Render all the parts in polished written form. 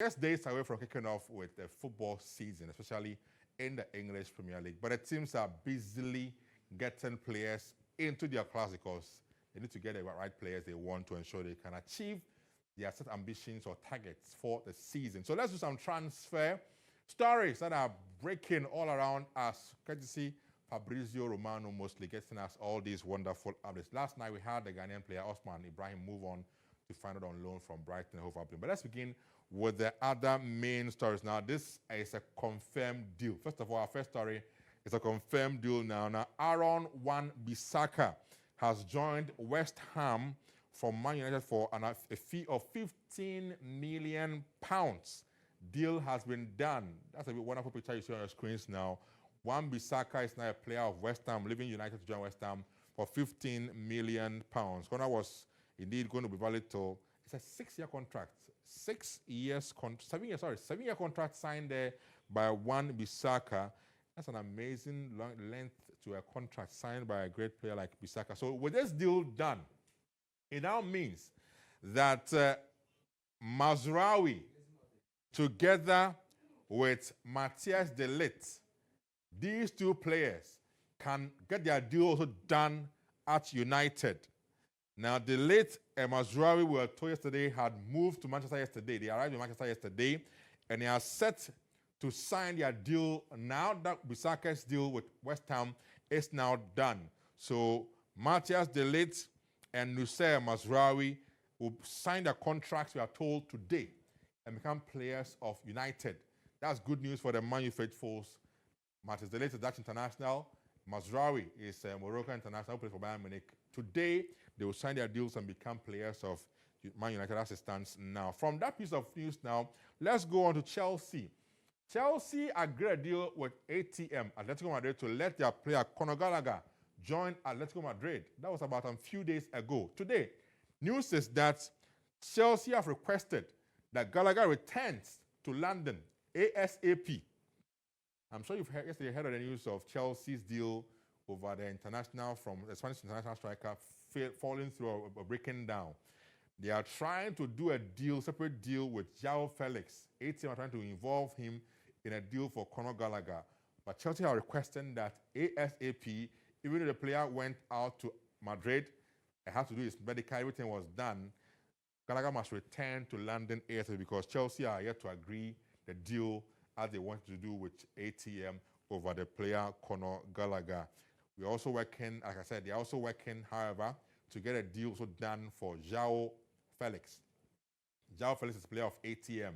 Just days away from kicking off with the football season, especially in the English Premier League. But the teams are busily getting players into their class because they need to get the right players they want to ensure they can achieve their set ambitions or targets for the season. So let's do some transfer stories that are breaking all around us, courtesy Fabrizio Romano mostly getting us all these wonderful updates. Last night we had the Ghanaian player Osman Ibrahim move on to find out on loan from Brighton and Hove Albion. But let's begin with the other main stories. Now, this is a confirmed deal. First of all, our first story is a confirmed deal now. Now, Aaron Wan-Bissaka has joined West Ham from Man United for a fee of £15 million. Deal has been done. That's a wonderful picture you see on your screens now. Wan-Bissaka is now a player of West Ham, leaving United to join West Ham for £15 million. Connor was indeed going to be valid till, it's a 6-year contract. 7-year contract signed there by Wan-Bissaka. That's an amazing length to a contract signed by a great player like Bissaka. So with this deal done, it now means that Mazraoui, together with Matthias de Ligt, these two players can get their deal also done at United. Now, de Ligt and Mazraoui, we were told yesterday, had moved to Manchester yesterday. They arrived in Manchester yesterday, and they are set to sign their deal now that Bissaka's deal with West Ham is now done. So, Matthias de Ligt and Nusser Mazraoui will sign their contracts, we are told, today and become players of United. That's good news for the Man U faithfuls. Matthias de Ligt is Dutch international. Mazraoui is a Moroccan international, plays for Bayern Munich. Today, they will sign their deals and become players of Man United as it stands now. From that piece of news now, let's go on to Chelsea. Chelsea agreed a deal with ATM, Atletico Madrid, to let their player Conor Gallagher join Atletico Madrid. That was about a few days ago. Today, news is that Chelsea have requested that Gallagher returns to London ASAP. I'm sure you've heard of the news of Chelsea's deal over the international from the Spanish international striker falling through or breaking down. They are trying to do a deal, separate deal with João Felix. ATM are trying to involve him in a deal for Conor Gallagher. But Chelsea are requesting that ASAP, even though the player went out to Madrid, it had to do his medical, everything was done, Gallagher must return to London ASAP because Chelsea are yet to agree the deal as they want to do with ATM over the player Conor Gallagher. We're also working, like I said, they're also working, however, to get a deal also done for João Felix. João Felix is a player of ATM.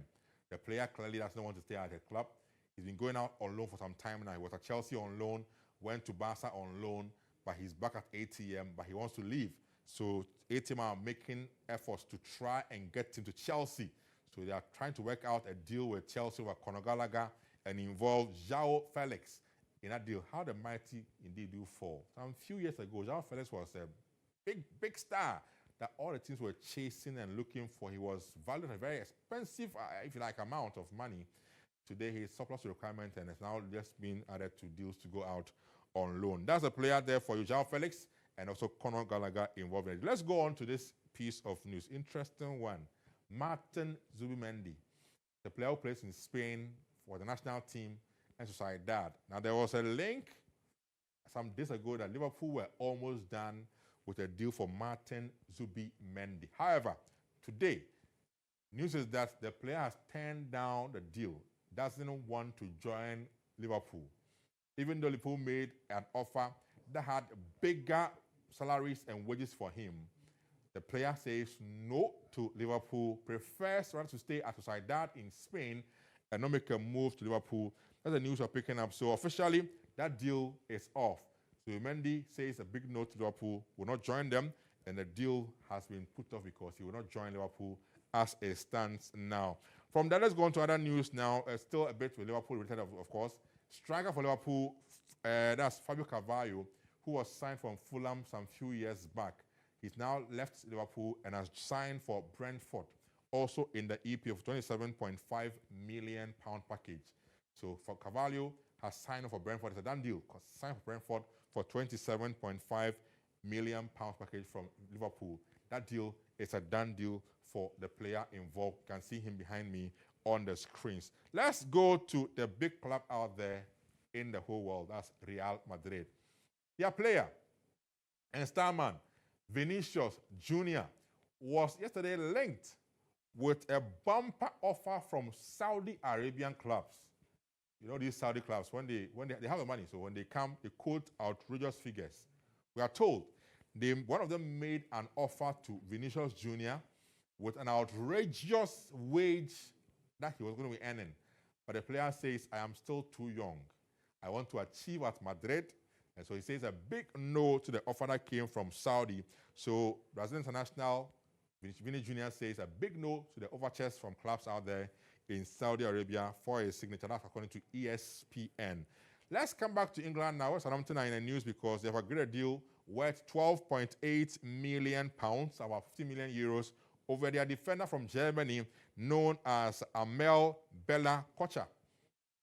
The player clearly doesn't want to stay at the club. He's been going out on loan for some time now. He was at Chelsea on loan, went to Barca on loan, but he's back at ATM, but he wants to leave. So ATM are making efforts to try and get him to Chelsea. So they are trying to work out a deal with Chelsea over Conor Gallagher and involve João Felix in that deal. How the mighty indeed do fall. Some few years ago, João Felix was a big star that all the teams were chasing and looking for. He was valued at a very expensive, if you like, amount of money. Today, he is surplus to requirement and has now just been added to deals to go out on loan. That's a player there for you, João Felix, and also Conor Gallagher involved in it. Let's go on to this piece of news. Interesting one. Martin Zubimendi, the player who plays in Spain for the national team and Sociedad. Now, there was a link some days ago that Liverpool were almost done with a deal for Martin Zubimendi. However, today, news is that the player has turned down the deal, doesn't want to join Liverpool. Even though Liverpool made an offer that had bigger salaries and wages for him, the player says no to Liverpool, prefers rather to stay at Sociedad in Spain and not make a move to Liverpool. That's the news we're picking up. So officially, that deal is off. So Mendy says a big no to Liverpool, will not join them, and the deal has been put off because he will not join Liverpool as it stands now. From that, let's go on to other news now. Still a bit with Liverpool related, of course. Striker for Liverpool, that's Fabio Carvalho, who was signed from Fulham some few years back. He's now left Liverpool and has signed for Brentford, also in the EP of £27.5 million package. So for Carvalho has signed for Brentford. It's a done deal. Signed for Brentford for £27.5 million package from Liverpool. That deal is a done deal for the player involved. You can see him behind me on the screens. Let's go to the big club out there in the whole world. That's Real Madrid. Their player and starman, Vinicius Jnr., was yesterday linked with a bumper offer from Saudi Arabian clubs. You know these Saudi clubs, when they have the money, so when they come, they quote outrageous figures. We are told one of them made an offer to Vinicius Jr. with an outrageous wage that he was going to be earning. But the player says, I am still too young. I want to achieve at Madrid. And so he says a big no to the offer that came from Saudi. So Brazil International, Vinicius Jr. says a big no to the overtures from clubs out there in Saudi Arabia for his signature. That's according to ESPN. Let's come back to England now. Southampton are in the news because they have agreed a deal worth £12.8 million, about 50 million euros, over their defender from Germany known as Amel Bella Kocha.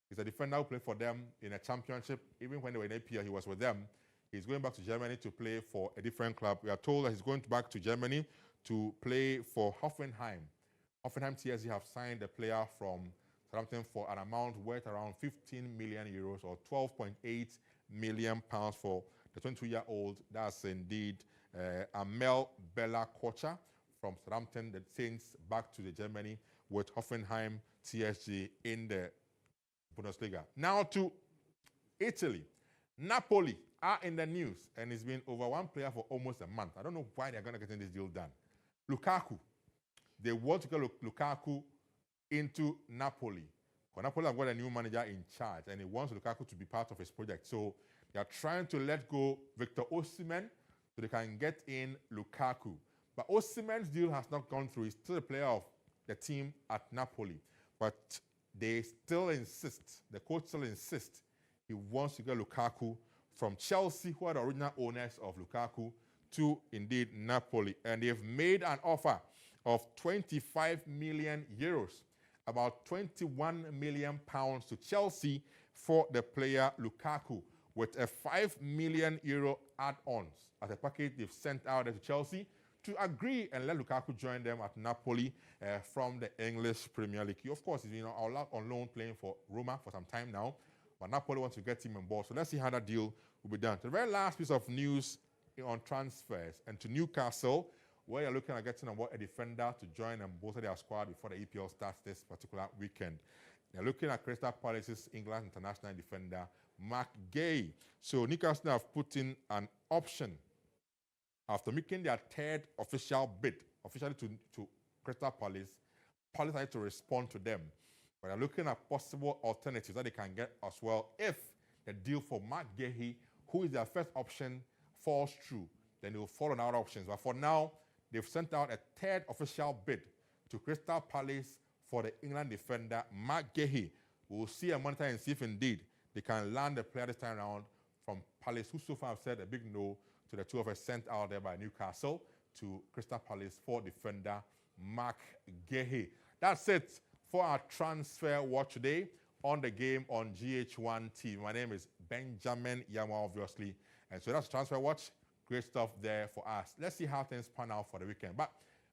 He's a defender who played for them in a championship. Even when they were in APL, he was with them. He's going back to Germany to play for a different club. We are told that he's going back to Germany to play for Hoffenheim. Hoffenheim TSG have signed a player from Southampton for an amount worth around 15 million euros or 12.8 million pounds for the 22-year-old. That's indeed Amel Bella Kocha from Southampton, the Saints, back to the Germany with Hoffenheim TSG in the Bundesliga. Now to Italy. Napoli are in the news, and it's been over one player for almost a month. I don't know why they're going to get this deal done. Lukaku. They want to get Lukaku into Napoli. But Napoli have got a new manager in charge, and he wants Lukaku to be part of his project. So they are trying to let go Victor Osimhen so they can get in Lukaku. But Osimhen's deal has not gone through. He's still a player of the team at Napoli. But they still insist, the coach still insists, he wants to get Lukaku from Chelsea, who are the original owners of Lukaku, to indeed Napoli. And they've made an offer of 25 million euros, about 21 million pounds to Chelsea for the player Lukaku, with a 5 million euro add-ons as a package they've sent out to Chelsea to agree and let Lukaku join them at Napoli from the English Premier League. He, of course, is on loan playing for Roma for some time now, but Napoli wants to get him on board. So let's see how that deal will be done. The very last piece of news on transfers, and to Newcastle, where you're looking at getting a defender to join and bolster their squad before the EPL starts this particular weekend. They're looking at Crystal Palace's England international defender, Mark Gay. So Newcastle have put in an option after making their third official bid, officially to Crystal Palace. Palace had to respond to them. But they're looking at possible alternatives that they can get as well if the deal for Mark Gay, who is their first option, falls through. Then they will follow on other options. But for now, they've sent out a third official bid to Crystal Palace for the England defender, Mark Gay. We'll see and monitor and see if indeed they can land the player this time around from Palace, who so far have said a big no to the two of us sent out there by Newcastle to Crystal Palace for defender Mark Gay. That's it for our transfer watch today on the game on GH1 TV. My name is Benjamin Yama, obviously. And so that's transfer watch. Great stuff there for us. Let's see how things pan out for the weekend. But